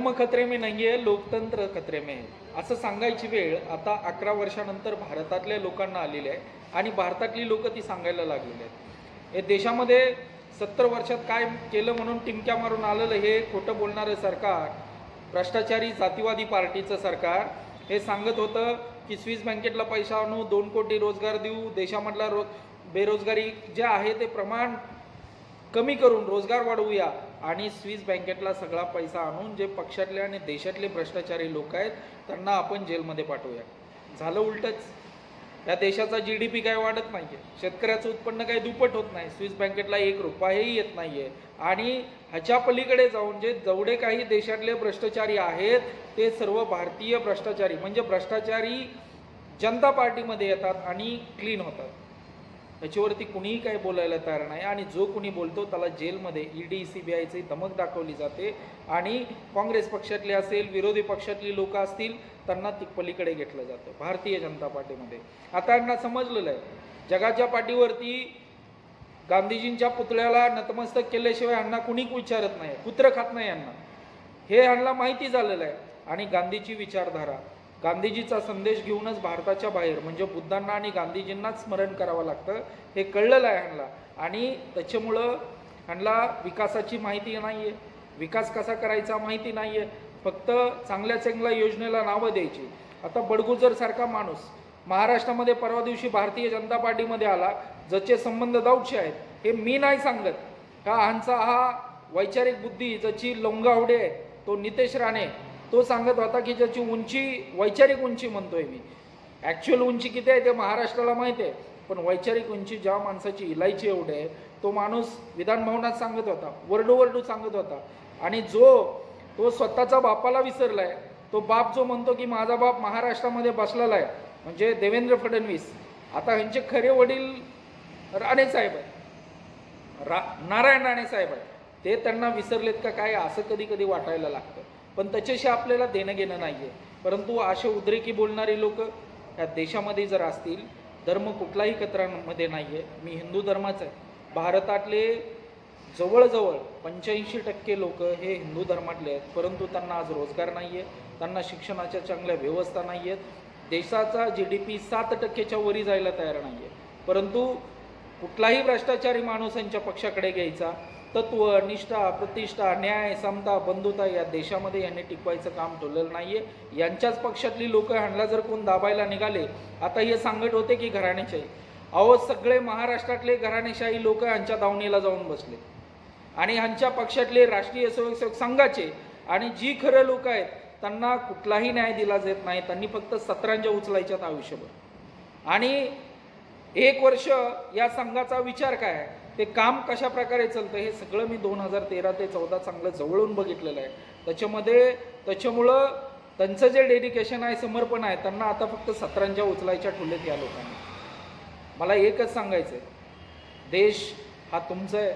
धर्म खतरे में नाही आहे, लोकतंत्र खतरे में आहे असं सांगायची वेळ आता 11 वर्षानंतर भारतातल्या लोकांना आलेली आहे आणि भारतातली लोक ती सांगायला लागलेली आहेत। हे देशामध्ये 70 वर्षात काय केलं म्हणून टिमक्या मारून आलेलं हे खोटं बोलणारं सरकार, भ्रष्टाचारी जातीवादी पार्टीचं सरकार हे सांगत होतं की स्विस बँकेतला पैसा आणू, 2 कोटी रोजगार देऊ, देशामधला बेरोजगारी जे आहे ते प्रमाण कमी करून रोजगार वाढवूया आणि स्विस बँकेतला सगळा पैसा आणून जे पक्षातले आणि देशातले भ्रष्टाचारी लोक आहेत त्यांना आपण जेलमध्ये पाठवूया। झालं उलटच। या देशाचा GDP काय वाढत नाहीये, शेतकऱ्याचं उत्पन्न काही दुप्पट होत नाही, स्विस बँकेतला 1 रुपयाही येत नाहीये आणि ह्याच्या पलीकडे जाऊन जेवढे काही देशातले भ्रष्टाचारी आहेत ते सर्व भारतीय भ्रष्टाचारी म्हणजे भ्रष्टाचारी जनता पार्टीमध्ये येतात आणि क्लीन होतात। याच्यावरती कुणीही काही बोलायला तयार नाही आणि जो कुणी बोलतो त्याला जेलमध्ये ED CBIची धमक दाखवली जाते आणि काँग्रेस पक्षातले असेल, विरोधी पक्षातली लोक असतील त्यांना ती पलीकडे घेतलं जातं भारतीय जनता पार्टीमध्ये। आता यांना समजलेलं आहे जगाच्या पाठीवरती गांधीजींच्या पुतळ्याला नतमस्तक केल्याशिवाय यांना कुणी विचारत नाही, कुत्र खात नाही यांना, हे यांना माहिती झालेलं आहे। आणि गांधीची विचारधारा, गांधीजीचा संदेश घेऊनच भारताच्या बाहेर म्हणजे बुद्धांना आणि गांधीजींनाच स्मरण करावं लागतं हे कळलेलं आहे ह्यांना आणि त्याच्यामुळं ह्यांना विकासाची माहिती नाही आहे, विकास कसा करायचा माहिती नाही आहे, फक्त चांगल्या चांगल्या योजनेला नावं द्यायची। आता बडगुजर सारखा माणूस महाराष्ट्रामध्ये परवा दिवशी भारतीय जनता पार्टीमध्ये आला, ज्याचे संबंध दाऊडचे आहेत, हे मी नाही सांगत का ह्यांचा हा वैचारिक बुद्धी ज्याची लोंगावडे आहे तो नितेश राणे तो सांगत होता की ज्याची उंची वैचारिक उंची म्हणतोय मी, ॲक्च्युअल उंची किती आहे ते महाराष्ट्राला माहिती आहे, पण वैचारिक उंची ज्या माणसाची इलायची एवढे आहे तो माणूस विधान भवनात सांगत होता, वरडू सांगत होता। आणि तो स्वतःचा बापाला विसरलाय, तो बाप जो म्हणतो की माझा बाप महाराष्ट्रामध्ये बसलेला आहे म्हणजे देवेंद्र फडणवीस, आता ह्यांचे खरे वडील राणेसाहेब आहेत, नारायण राणेसाहेब आहेत, ते त्यांना विसरलेत का काय असं कधी कधी वाटायला लागतं। पण त्याच्याशी आपल्याला देणं घेणं नाही आहे, परंतु असे उद्रेकी बोलणारे लोक या देशामध्ये जर असतील, धर्म कुठलाही कचऱ्यामध्ये नाही आहे, मी हिंदू धर्माचा आहे, भारतातले जवळजवळ 85% लोक हे हिंदू धर्मातले आहेत, परंतु त्यांना आज रोजगार नाही आहे, त्यांना शिक्षणाच्या चांगल्या व्यवस्था नाही आहेत, देशाचा GDP 7%च्या वरी जायला तयार नाही आहे, परंतु कुठलाही भ्रष्टाचारी माणूस यांच्या पक्षाकडे घ्यायचा, तत्व, निष्ठा, प्रतिष्ठा, न्याय, समता, बंधुता या देशामध्ये यांनी टिकवायचं काम ठेवलेलं नाहीये। यांच्याच पक्षातली लोक ह्यांना जर कोण दाबायला निघाले, आता हे सांगत होते की घराणेशाही, अहो सगळे महाराष्ट्रातले घराणेशाही लोक यांच्या दावणीला जाऊन बसले आणि ह्यांच्या पक्षातले राष्ट्रीय स्वयंसेवक संघाचे आणि जी खरं लोक आहेत त्यांना कुठलाही न्याय दिला जात नाही, त्यांनी फक्त सतरांजा उचलायच्यात आयुष्यभर। आणि 1 वर्ष या संघाचा विचार काय आहे, ते काम कशा प्रकारे चालतं हे सगळं मी 2013 ते 14 चांगलं जवळून बघितलेलं आहे। त्याच्यामुळं त्यांचं जे डेडिकेशन आहे, समर्पण आहे, त्यांना आता फक्त सतरांजा उचलायच्या ठुलेत या लोकांनी। मला एकच सांगायचं आहे, देश हा तुमचा आहे,